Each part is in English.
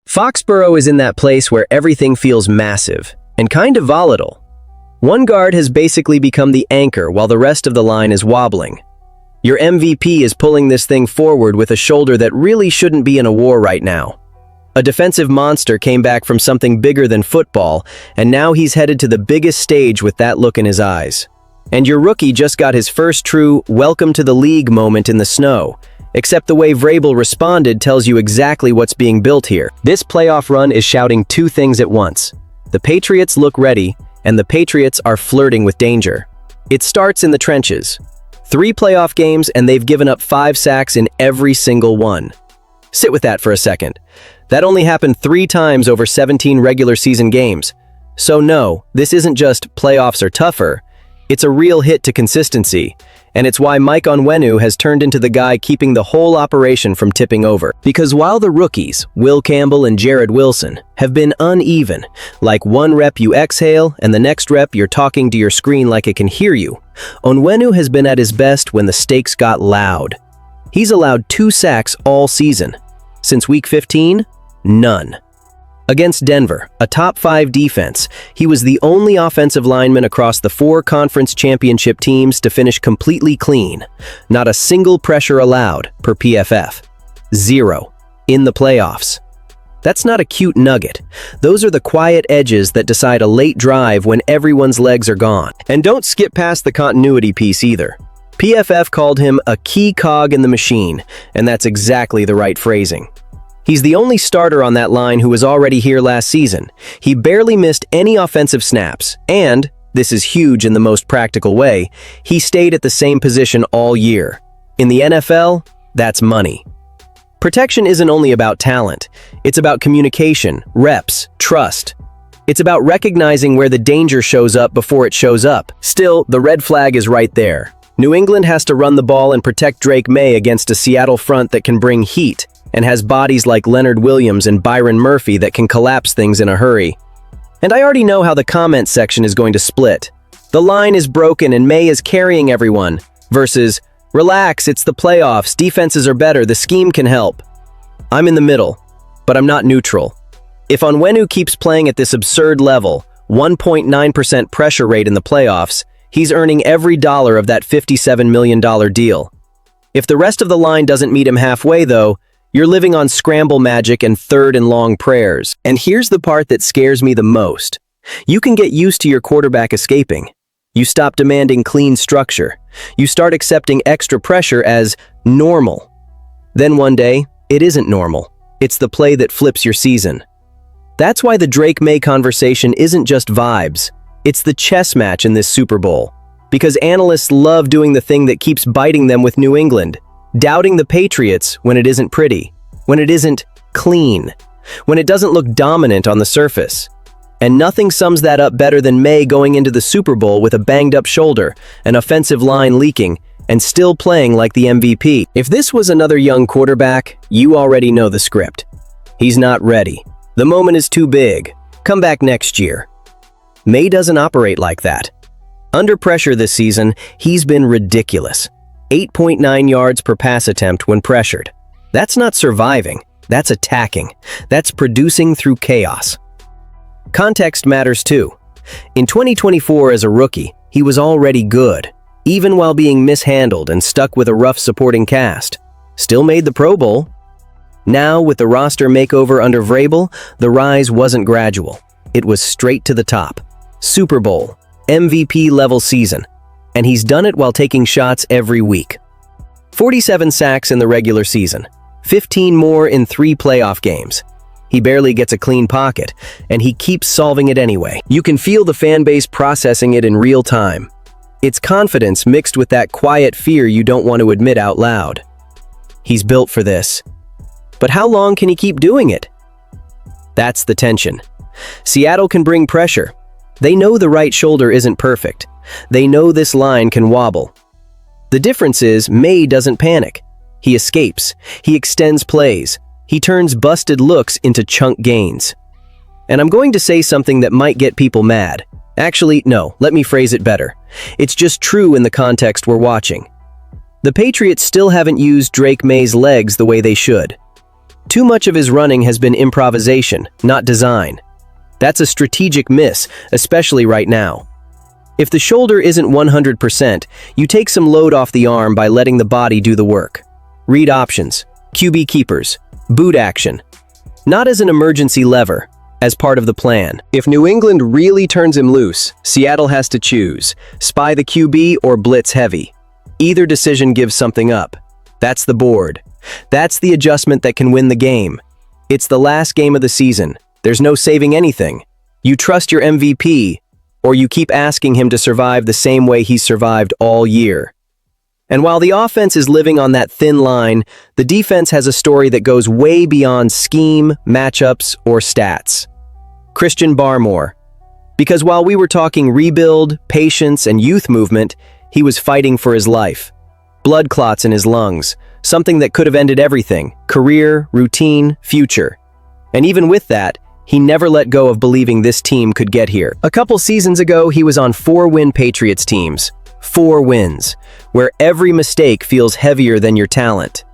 Foxborough is in that place where everything feels massive and kind of volatile. One guard has basically become the anchor while the rest of the line is wobbling. Your MVP is pulling this thing forward with a shoulder that really shouldn't be in a war right now. A defensive monster came back from something bigger than football, and now he's headed to the biggest stage with that look in his eyes. And your rookie just got his first true welcome to the league moment in the snow, except the way Vrabel responded tells you exactly what's being built here. This playoff run is shouting two things at once. The Patriots look ready, and the Patriots are flirting with danger. It starts in the trenches. 3 playoff games, and they've given up 5 sacks in every single one. Sit with that for a second. That only happened 3 times over 17 regular season games. So no, this isn't just playoffs are tougher. It's a real hit to consistency, and it's why Mike Onwenu has turned into the guy keeping the whole operation from tipping over. Because while the rookies, Will Campbell and Jared Wilson, have been uneven, like one rep you exhale and the next rep you're talking to your screen like it can hear you, Onwenu has been at his best when the stakes got loud. He's allowed 2 sacks all season. Since week 15, none. Against Denver, a top 5 defense, he was the only offensive lineman across the 4 conference championship teams to finish completely clean. Not a single pressure allowed, per PFF. 0. In the playoffs. That's not a cute nugget. Those are the quiet edges that decide a late drive when everyone's legs are gone. And don't skip past the continuity piece either. PFF called him a key cog in the machine, and that's exactly the right phrasing. He's the only starter on that line who was already here last season. He barely missed any offensive snaps, and, this is huge in the most practical way, he stayed at the same position all year. In the NFL, that's money. Protection isn't only about talent. It's about communication, reps, trust. It's about recognizing where the danger shows up before it shows up. Still, the red flag is right there. New England has to run the ball and protect Drake Maye against a Seattle front that can bring heat, and has bodies like Leonard Williams and Byron Murphy that can collapse things in a hurry. And I already know how the comment section is going to split. The line is broken and Maye is carrying everyone, versus, relax, it's the playoffs, defenses are better, the scheme can help. I'm in the middle, but I'm not neutral. If Onwenu keeps playing at this absurd level, 1.9% pressure rate in the playoffs, he's earning every dollar of that $57 million deal. If the rest of the line doesn't meet him halfway though, you're living on scramble magic and third and long prayers. And here's the part that scares me the most. You can get used to your quarterback escaping. You stop demanding clean structure. You start accepting extra pressure as normal. Then one day, it isn't normal. It's the play that flips your season. That's why the Drake Maye conversation isn't just vibes. It's the chess match in this Super Bowl. Because analysts love doing the thing that keeps biting them with New England. Doubting the Patriots when it isn't pretty, when it isn't clean, when it doesn't look dominant on the surface. And nothing sums that up better than Maye going into the Super Bowl with a banged-up shoulder, an offensive line leaking, and still playing like the MVP. If this was another young quarterback, you already know the script. He's not ready. The moment is too big. Come back next year. Maye doesn't operate like that. Under pressure this season, he's been ridiculous. 8.9 yards per pass attempt when pressured. That's not surviving, that's attacking. That's producing through chaos. Context matters too. In 2024 as a rookie, he was already good, even while being mishandled and stuck with a rough supporting cast. Still made the Pro Bowl. Now, with the roster makeover under Vrabel, the rise wasn't gradual. It was straight to the top. Super Bowl, MVP level season. And he's done it while taking shots every week. 47 sacks in the regular season, 15 more in 3 playoff games. He barely gets a clean pocket, and he keeps solving it anyway. You can feel the fan base processing it in real time. It's confidence mixed with that quiet fear you don't want to admit out loud. He's built for this. But how long can he keep doing it? That's the tension. Seattle can bring pressure. They know the right shoulder isn't perfect. They know this line can wobble. The difference is Maye doesn't panic. He escapes. He extends plays. He turns busted looks into chunk gains. And I'm going to say something that might get people mad. Actually, no, let me phrase it better. It's just true in the context we're watching. The Patriots still haven't used Drake Maye's legs the way they should. Too much of his running has been improvisation, not design. That's a strategic miss, especially right now. If the shoulder isn't 100%, you take some load off the arm by letting the body do the work. Read options, QB keepers, boot action. Not as an emergency lever, as part of the plan. If New England really turns him loose, Seattle has to choose, spy the QB or blitz heavy. Either decision gives something up. That's the board. That's the adjustment that can win the game. It's the last game of the season. There's no saving anything. You trust your MVP, or you keep asking him to survive the same way he's survived all year. And while the offense is living on that thin line, the defense has a story that goes way beyond scheme, matchups, or stats. Christian Barmore. Because while we were talking rebuild, patience, and youth movement, he was fighting for his life. Blood clots in his lungs, something that could have ended everything: career, routine, future. And even with that, he never let go of believing this team could get here. A couple seasons ago, he was on 4-win Patriots teams. 4 wins, where every mistake feels heavier than your talent.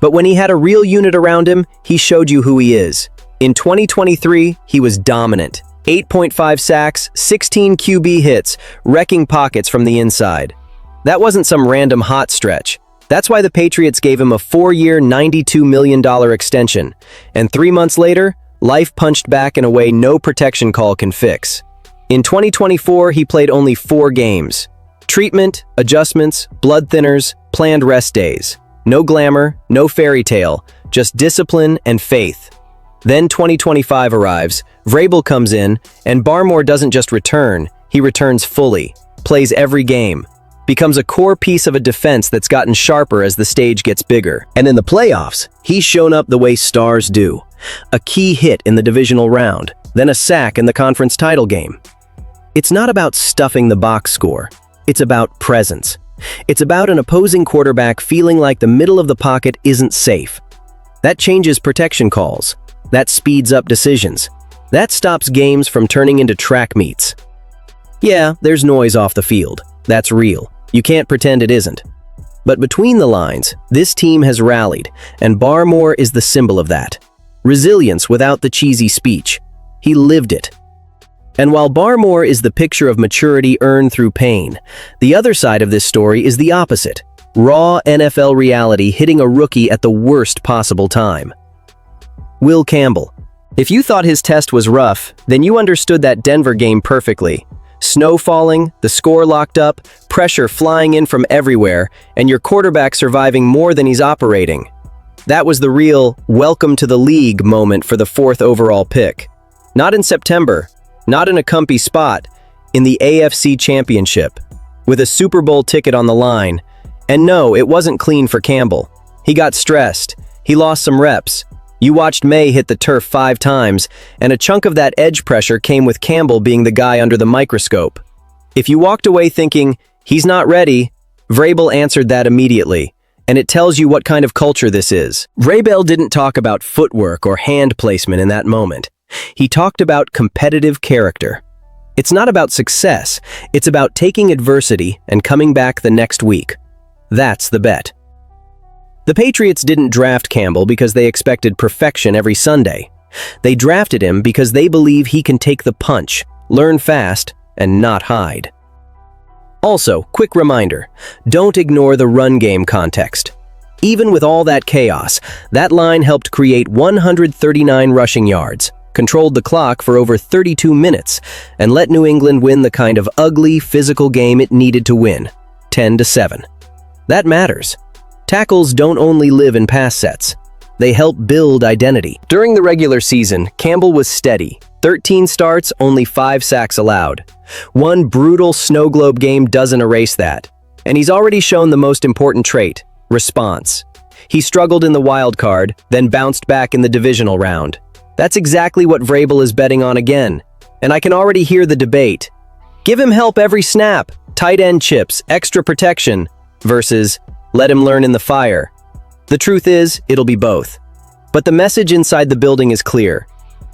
But when he had a real unit around him, he showed you who he is. In 2023, he was dominant. 8.5 sacks, 16 QB hits, wrecking pockets from the inside. That wasn't some random hot stretch. That's why the Patriots gave him a 4-year, $92 million extension. And 3 months later, life punched back in a way no protection call can fix. In 2024, he played only 4 games. Treatment, adjustments, blood thinners, planned rest days. No glamour, no fairy tale, just discipline and faith. Then 2025 arrives, Vrabel comes in, and Barmore doesn't just return, he returns fully, plays every game, becomes a core piece of a defense that's gotten sharper as the stage gets bigger. And in the playoffs, he's shown up the way stars do. A key hit in the divisional round, then a sack in the conference title game. It's not about stuffing the box score. It's about presence. It's about an opposing quarterback feeling like the middle of the pocket isn't safe. That changes protection calls. That speeds up decisions. That stops games from turning into track meets. Yeah, there's noise off the field. That's real. You can't pretend it isn't. But between the lines, this team has rallied, and Barmore is the symbol of that. Resilience without the cheesy speech. He lived it. And while Barmore is the picture of maturity earned through pain, the other side of this story is the opposite. Raw NFL reality hitting a rookie at the worst possible time. Will Campbell. If you thought his test was rough, then you understood that Denver game perfectly. Snow falling, the score locked up, pressure flying in from everywhere, and your quarterback surviving more than he's operating. That was the real welcome to the league moment for the 4th overall pick. Not in September, not in a comfy spot, in the AFC Championship, with a Super Bowl ticket on the line. And no, it wasn't clean for Campbell. He got stressed. He lost some reps. You watched Maye hit the turf 5 times, and a chunk of that edge pressure came with Campbell being the guy under the microscope. If you walked away thinking, he's not ready, Vrabel answered that immediately, and it tells you what kind of culture this is. Vrabel didn't talk about footwork or hand placement in that moment. He talked about competitive character. It's not about success, it's about taking adversity and coming back the next week. That's the bet. The Patriots didn't draft Campbell because they expected perfection every Sunday. They drafted him because they believe he can take the punch, learn fast, and not hide. Also, quick reminder, don't ignore the run game context. Even with all that chaos, that line helped create 139 rushing yards, controlled the clock for over 32 minutes, and let New England win the kind of ugly, physical game it needed to win, 10-7. That matters. Tackles don't only live in pass sets. They help build identity. During the regular season, Campbell was steady. 13 starts, only 5 sacks allowed. One brutal snow globe game doesn't erase that. And he's already shown the most important trait, response. He struggled in the wild card, then bounced back in the divisional round. That's exactly what Vrabel is betting on again. And I can already hear the debate. Give him help every snap, tight end chips, extra protection, versus let him learn in the fire. The truth is, it'll be both. But the message inside the building is clear.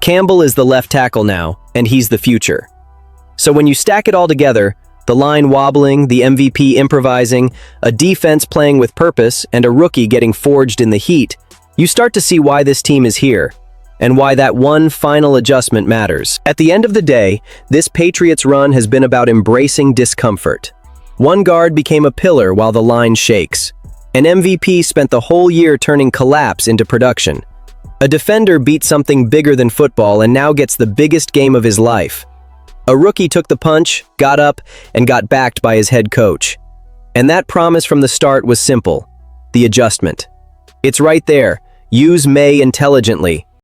Campbell is the left tackle now, and he's the future. So when you stack it all together, the line wobbling, the MVP improvising, a defense playing with purpose, and a rookie getting forged in the heat, You start to see why this team is here, and why that one final adjustment matters. At the end of the day, this Patriots run has been about embracing discomfort. One guard became a pillar while the line shakes. An MVP spent the whole year turning collapse into production. A defender beat something bigger than football and now gets the biggest game of his life. A rookie took the punch, got up, and got backed by his head coach. And that promise from the start was simple: the adjustment. It's right there. Use Maye intelligently.